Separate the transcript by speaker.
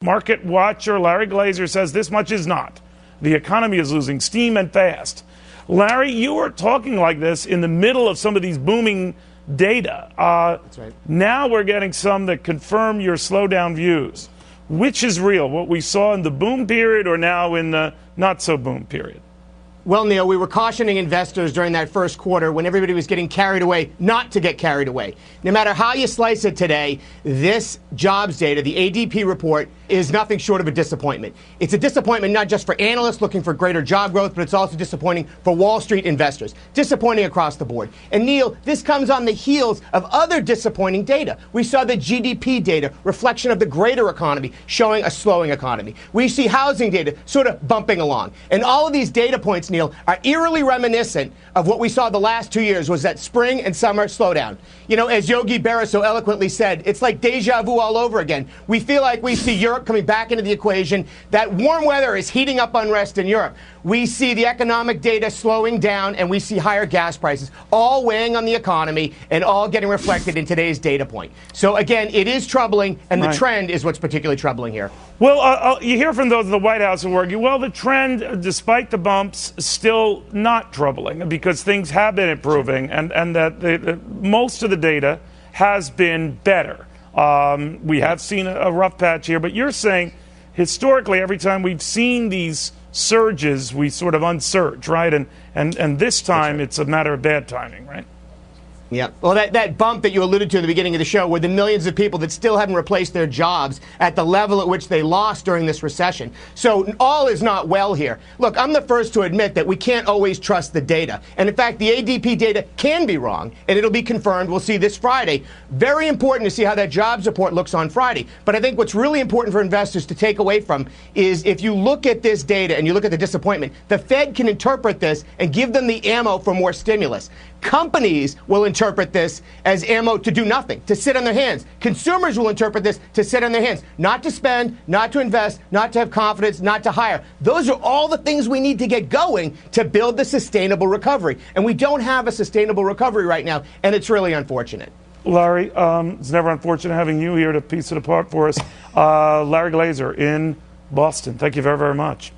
Speaker 1: Market watcher Larry Glazer says this much is not. The economy is losing steam and fast. Larry, you were talking like this in the middle of some of these booming data.
Speaker 2: That's right.
Speaker 1: Now we're getting some that confirm your slowdown views. Which is real, what we saw in the boom period or now in the not-so-boom period?
Speaker 2: Well, Neil, we were cautioning investors during that first quarter when everybody was getting carried away not to get carried away. No matter how you slice it today, this jobs data, the ADP report, is nothing short of a disappointment. It's a disappointment not just for analysts looking for greater job growth, but it's also disappointing for Wall Street investors. Disappointing across the board. And Neil, this comes on the heels of other disappointing data. We saw the GDP data, reflection of the greater economy, showing a slowing economy. We see housing data sort of bumping along. And all of these data points, Neil, are eerily reminiscent of what we saw the last 2 years, was that spring and summer slowdown. You know, as Yogi Berra so eloquently said, it's like deja vu all over again. We feel like we see Europe coming back into the equation. That warm weather is heating up unrest in Europe. We see the economic data slowing down, and we see higher gas prices, all weighing on the economy and all getting reflected in today's data point. So again, it is troubling, and the trend is what's particularly troubling here.
Speaker 1: Well, you hear from those in the White House who argue, well, the trend, despite the bumps, is still not troubling because things have been improving and that most of the data has been better. We have seen a rough patch here, but you're saying historically every time we've seen these surges, we sort of unsurge, right? And this time it's a matter of bad timing, right?
Speaker 2: Yeah. Well, that bump that you alluded to at the beginning of the show were the millions of people that still haven't replaced their jobs at the level at which they lost during this recession. So all is not well here. Look, I'm the first to admit that we can't always trust the data. And in fact, the ADP data can be wrong, and it'll be confirmed. We'll see this Friday. Very important to see how that jobs report looks on Friday. But I think what's really important for investors to take away from is if you look at this data and you look at the disappointment, the Fed can interpret this and give them the ammo for more stimulus. Companies will interpret this as ammo to do nothing, to sit on their hands. Consumers will interpret this to sit on their hands, not to spend, not to invest, not to have confidence, not to hire. Those are all the things we need to get going to build the sustainable recovery. And we don't have a sustainable recovery right now, and it's really unfortunate.
Speaker 1: Larry, it's never unfortunate having you here to piece it apart for us. Larry Glazer in Boston. Thank you very, very much.